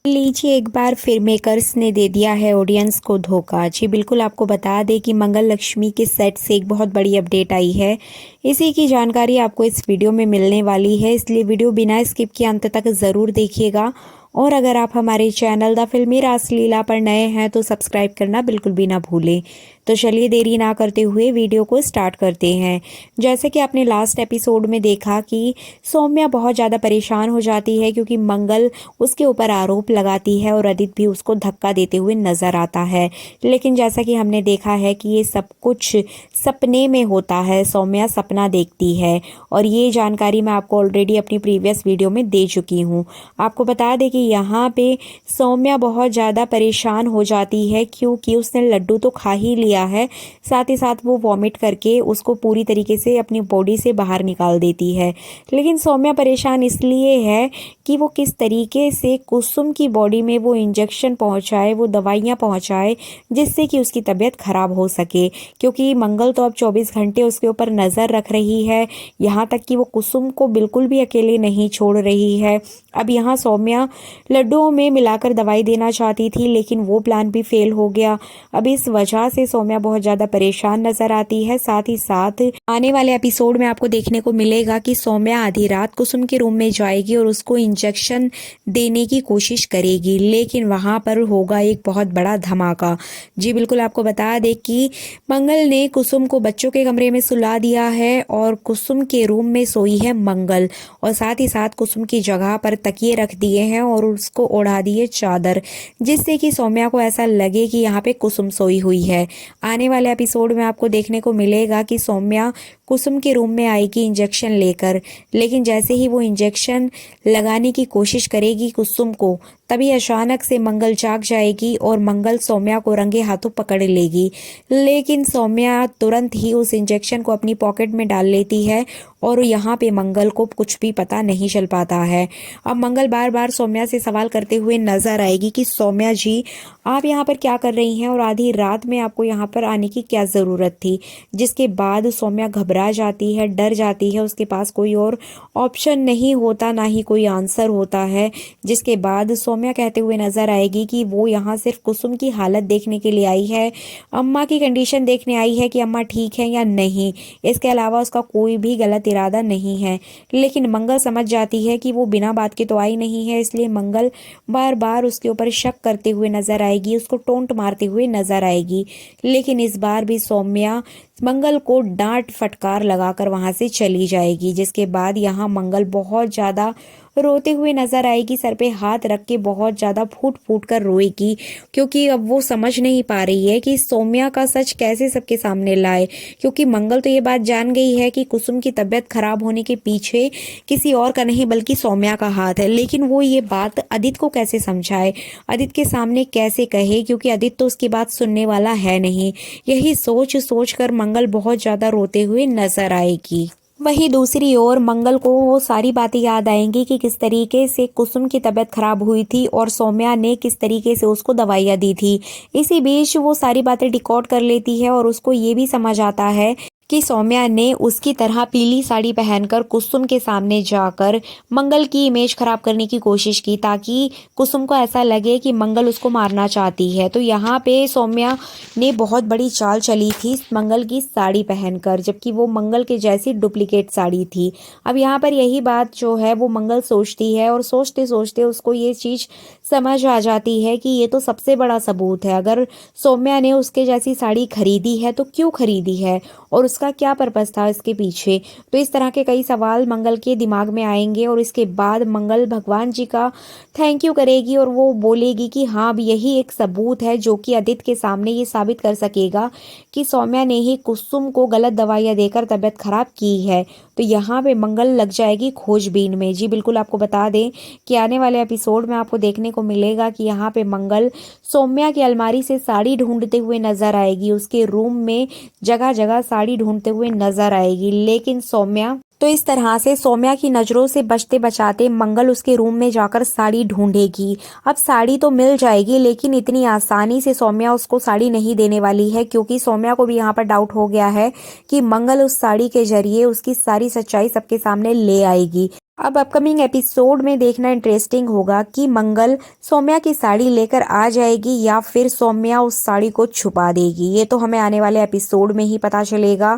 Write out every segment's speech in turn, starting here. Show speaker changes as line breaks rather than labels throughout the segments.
लीजिए एक बार फिर मेकर्स ने दे दिया है ऑडियंस को धोखा। जी बिल्कुल, आपको बता दें कि मंगल लक्ष्मी के सेट से एक बहुत बड़ी अपडेट आई है। इसी की जानकारी आपको इस वीडियो में मिलने वाली है, इसलिए वीडियो बिना स्किप किए अंत तक ज़रूर देखिएगा। और अगर आप हमारे चैनल द फिल्मी रासलीला पर नए हैं तो सब्सक्राइब करना बिल्कुल भी ना भूलें। तो चलिए देरी ना करते हुए वीडियो को स्टार्ट करते हैं। जैसे कि आपने लास्ट एपिसोड में देखा कि सौम्या बहुत ज़्यादा परेशान हो जाती है क्योंकि मंगल उसके ऊपर आरोप लगाती है और आदित्य भी उसको धक्का देते हुए नजर आता है। लेकिन जैसा कि हमने देखा है कि ये सब कुछ सपने में होता है, सौम्या सपना देखती है और ये जानकारी मैं आपको ऑलरेडी अपनी प्रीवियस वीडियो में दे चुकी हूँ। आपको बता दें कि यहाँ पे सौम्या बहुत ज़्यादा परेशान हो जाती है क्योंकि उसने लड्डू तो खा ही लिया है, साथ ही साथ वो वॉमिट करके उसको पूरी तरीके से अपनी बॉडी से बाहर निकाल देती है। लेकिन सौम्या परेशान इसलिए है कि वो किस तरीके से कुसुम की बॉडी में वो इंजेक्शन पहुंचाए, वो दवाइयां पहुंचाए जिससे कि उसकी तबीयत खराब हो सके, क्योंकि मंगल तो अब 24 घंटे उसके ऊपर नज़र रख रही है। यहाँ तक कि वो कुसुम को बिल्कुल भी अकेले नहीं छोड़ रही है। अब यहाँ सौम्या लड्डुओं में मिलाकर दवाई देना चाहती थी, लेकिन वो प्लान भी फेल हो गया। अब इस वजह से सौम्या बहुत ज़्यादा परेशान नजर आती है। साथ ही साथ आने वाले एपिसोड में आपको देखने को मिलेगा कि सौम्या आधी रात कुसुम के रूम में जाएगी और उसको इंजेक्शन देने की कोशिश करेगी, लेकिन वहां पर होगा एक बहुत बड़ा धमाका। जी बिल्कुल, आपको बता दें कि मंगल ने कुसुम को बच्चों के कमरे में सुला दिया है और कुसुम के रूम में सोई है मंगल, और साथ ही साथ कुसुम की जगह पर तकिए रख दिए हैं और उसको ओढ़ा दिए चादर, जिससे कि सौम्या को ऐसा लगे कि यहाँ पे कुसुम सोई हुई है। आने वाले एपिसोड में आपको देखने को मिलेगा कि सौम्या कुसुम के रूम में आएगी इंजेक्शन लेकर, लेकिन जैसे ही वो इंजेक्शन लगाने की कोशिश करेगी कुसुम को, तभी अचानक से मंगल जाग जाएगी और मंगल सौम्या को रंगे हाथों पकड़ लेगी। लेकिन सौम्या तुरंत ही उस इंजेक्शन को अपनी पॉकेट में डाल लेती है और यहाँ पे मंगल को कुछ भी पता नहीं चल पाता है। अब मंगल बार बार सौम्या से सवाल करते हुए नजर आएगी कि सौम्या जी, आप यहाँ पर क्या कर रही हैं और आधी रात में आपको यहाँ पर आने की क्या ज़रूरत थी। जिसके बाद सौम्या घबरा जाती है, डर जाती है, उसके पास कोई और ऑप्शन नहीं होता, ना ही कोई आंसर होता है। जिसके बाद सौम्या कहते हुए नजर आएगी कि वो यहाँ सिर्फ कुसुम की हालत देखने के लिए आई है, अम्मा की कंडीशन देखने आई है कि अम्मा ठीक है या नहीं। इसके अलावा उसका कोई भी गलत इरादा नहीं है। लेकिन मंगल समझ जाती है कि वो बिना बात के तो आई नहीं है, इसलिए मंगल बार बार उसके ऊपर शक करते हुए नजर आएगी, उसको टोंट मारते हुए नजर आएगी। लेकिन इस बार भी सौम्या मंगल को डांट फटकार लगाकर वहां से चली जाएगी। जिसके बाद यहाँ मंगल बहुत ज्यादा रोते हुए नजर आएगी, सर पे हाथ रख के बहुत ज्यादा फूट फूट कर रोएगी, क्योंकि अब वो समझ नहीं पा रही है कि सौम्या का सच कैसे सबके सामने लाए। क्योंकि मंगल तो ये बात जान गई है कि कुसुम की तबीयत खराब होने के पीछे किसी और का नहीं बल्कि सौम्या का हाथ है, लेकिन वो ये बात आदित्य को कैसे समझाए, आदित्य के सामने कैसे कहे, क्योंकि आदित्य तो उसकी बात सुनने वाला है नहीं। यही सोच सोच कर मंगल बहुत ज्यादा रोते हुए नजर आएगी। वहीं दूसरी ओर मंगल को वो सारी बातें याद आएंगी कि किस तरीके से कुसुम की तबीयत खराब हुई थी और सौम्या ने किस तरीके से उसको दवाइयाँ दी थी। इसी बीच वो सारी बातें रिकॉर्ड कर लेती है और उसको ये भी समझ आता है कि सौम्या ने उसकी तरह पीली साड़ी पहनकर कुसुम के सामने जाकर मंगल की इमेज खराब करने की कोशिश की, ताकि कुसुम को ऐसा लगे कि मंगल उसको मारना चाहती है। तो यहाँ पे सौम्या ने बहुत बड़ी चाल चली थी मंगल की साड़ी पहनकर, जबकि वो मंगल के जैसी डुप्लीकेट साड़ी थी। अब यहाँ पर यही बात जो है वो मंगल सोचती है और सोचते सोचते उसको ये चीज समझ आ जाती है कि ये तो सबसे बड़ा सबूत है। अगर सौम्या ने उसके जैसी साड़ी खरीदी है तो क्यों खरीदी है और उसका क्या पर्पस था इसके पीछे। तो इस तरह के कई सवाल मंगल के दिमाग में आएंगे और इसके बाद मंगल भगवान जी का थैंक यू करेगी और वो बोलेगी कि हाँ, अब यही एक सबूत है जो कि आदित्य के सामने ये साबित कर सकेगा कि सौम्या ने ही कुसुम को गलत दवाइयाँ देकर तबीयत खराब की है। तो यहाँ पे मंगल लग जाएगी खोजबीन में। जी बिल्कुल, आपको बता दें कि आने वाले एपिसोड में आपको देखने को मिलेगा कि यहाँ पे मंगल सौम्या की अलमारी से साड़ी ढूंढते हुए नजर आएगी, उसके रूम में जगह जगह साड़ी ढूंढते हुए नजर आएगी। लेकिन सौम्या तो इस तरह से सौम्या की नजरों से बचते बचाते मंगल उसके रूम में जाकर साड़ी ढूंढेगी। अब साड़ी तो मिल जाएगी, लेकिन इतनी आसानी से सौम्या उसको साड़ी नहीं देने वाली है, क्योंकि सौम्या को भी यहाँ पर डाउट हो गया है कि मंगल उस साड़ी के जरिए उसकी सारी सच्चाई सबके सामने ले आएगी। अब अपकमिंग एपिसोड में देखना इंटरेस्टिंग होगा कि मंगल सौम्या की साड़ी लेकर आ जाएगी या फिर सौम्या उस साड़ी को छुपा देगी। ये तो हमें आने वाले एपिसोड में ही पता चलेगा।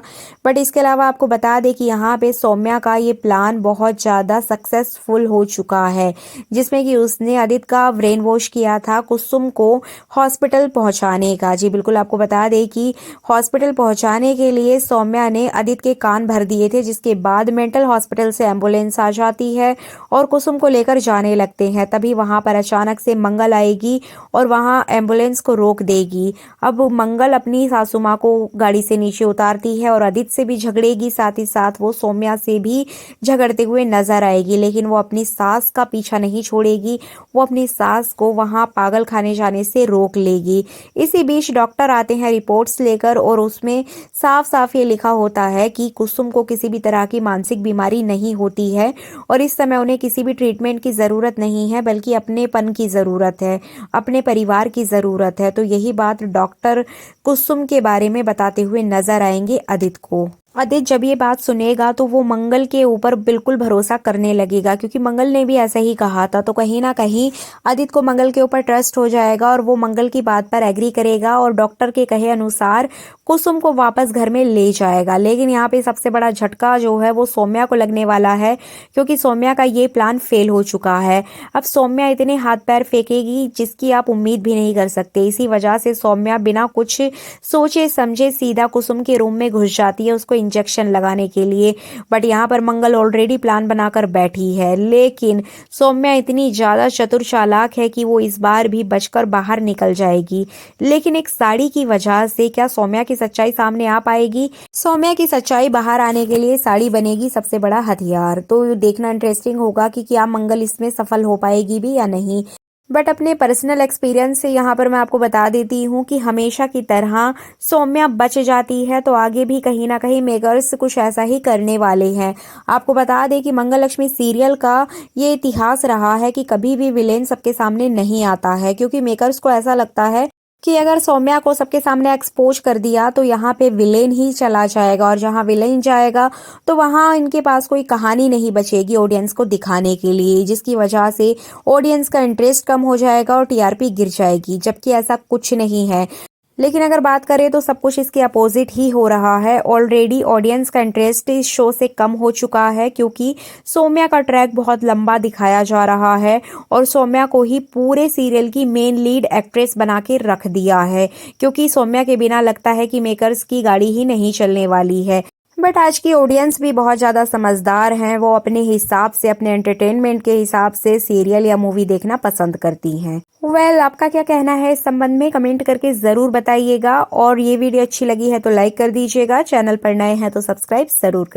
बट इसके अलावा आपको बता दें कि यहाँ पे सौम्या का ये प्लान बहुत ज़्यादा सक्सेसफुल हो चुका है, जिसमें कि उसने आदित्य का ब्रेन वॉश किया था कुसुम को हॉस्पिटल पहुँचाने का। जी बिल्कुल, आपको बता दें कि हॉस्पिटल पहुँचाने के लिए सौम्या ने आदित्य के कान भर दिए थे, जिसके बाद मेंटल हॉस्पिटल से एम्बुलेंस आ जाती है और कुसुम को लेकर जाने लगते हैं। तभी वहां पर अचानक से मंगल आएगी और वहां एम्बुलेंस को रोक देगी। अब मंगल अपनी सासू माँ को गाड़ी से नीचे उतारती है और आदित्य से भी झगड़ेगी, साथ ही साथ वो सौम्या से भी झगड़ते हुए नजर आएगी। लेकिन वो अपनी सास का पीछा नहीं छोड़ेगी, वो अपनी सास को वहां पागल खाने जाने से रोक लेगी। इसी बीच डॉक्टर आते हैं रिपोर्ट्स लेकर और उसमें साफ साफ ये लिखा होता है कि कुसुम को किसी भी तरह की मानसिक बीमारी नहीं होती है और इस समय उन्हें किसी भी ट्रीटमेंट की ज़रूरत नहीं है, बल्कि अपनेपन की ज़रूरत है, अपने परिवार की ज़रूरत है। तो यही बात डॉक्टर कुसुम के बारे में बताते हुए नजर आएंगे आदित्य को। आदित्य जब ये बात सुनेगा तो वो मंगल के ऊपर बिल्कुल भरोसा करने लगेगा, क्योंकि मंगल ने भी ऐसा ही कहा था। तो कहीं ना कहीं आदित्य को मंगल के ऊपर ट्रस्ट हो जाएगा और वो मंगल की बात पर एग्री करेगा और डॉक्टर के कहे अनुसार कुसुम को वापस घर में ले जाएगा। लेकिन यहाँ पे सबसे बड़ा झटका जो है वो सौम्या को लगने वाला है, क्योंकि सौम्या का ये प्लान फेल हो चुका है। अब सौम्या इतने हाथ पैर फेंकेगी जिसकी आप उम्मीद भी नहीं कर सकते। इसी वजह से सौम्या बिना कुछ सोचे समझे सीधा कुसुम के रूम में घुस जाती है उसको इंजेक्शन लगाने के लिए। बट यहाँ पर मंगल ऑलरेडी प्लान बनाकर बैठी है, लेकिन सौम्या इतनी ज्यादा चतुर चालाक है कि वो इस बार भी बचकर बाहर निकल जाएगी। लेकिन एक साड़ी की वजह से क्या सौम्या की सच्चाई सामने आ पाएगी? सौम्या की सच्चाई बाहर आने के लिए साड़ी बनेगी सबसे बड़ा हथियार। तो देखना इंटरेस्टिंग होगा कि क्या मंगल इसमें सफल हो पाएगी भी या नहीं। बट अपने पर्सनल एक्सपीरियंस से यहाँ पर मैं आपको बता देती हूँ कि हमेशा की तरह सौम्या बच जाती है, तो आगे भी कहीं ना कहीं मेकर्स कुछ ऐसा ही करने वाले हैं। आपको बता दें कि मंगल लक्ष्मी सीरियल का ये इतिहास रहा है कि कभी भी विलेन सबके सामने नहीं आता है, क्योंकि मेकर्स को ऐसा लगता है कि अगर सौम्या को सबके सामने एक्सपोज कर दिया तो यहाँ पे विलेन ही चला जाएगा, और जहाँ विलेन जाएगा तो वहाँ इनके पास कोई कहानी नहीं बचेगी ऑडियंस को दिखाने के लिए, जिसकी वजह से ऑडियंस का इंटरेस्ट कम हो जाएगा और टीआरपी गिर जाएगी। जबकि ऐसा कुछ नहीं है। लेकिन अगर बात करें तो सब कुछ इसके अपोजिट ही हो रहा है। ऑलरेडी ऑडियंस का इंटरेस्ट इस शो से कम हो चुका है, क्योंकि सौम्या का ट्रैक बहुत लंबा दिखाया जा रहा है और सौम्या को ही पूरे सीरियल की मेन लीड एक्ट्रेस बना के रख दिया है, क्योंकि सौम्या के बिना लगता है कि मेकर्स की गाड़ी ही नहीं चलने वाली है। बट आज की ऑडियंस भी बहुत ज़्यादा समझदार हैं, वो अपने हिसाब से, अपने एंटरटेनमेंट के हिसाब से सीरियल या मूवी देखना पसंद करती हैं। आपका क्या कहना है इस संबंध में? कमेंट करके ज़रूर बताइएगा। और ये वीडियो अच्छी लगी है तो लाइक कर दीजिएगा, चैनल पर नए हैं तो सब्सक्राइब ज़रूर करें।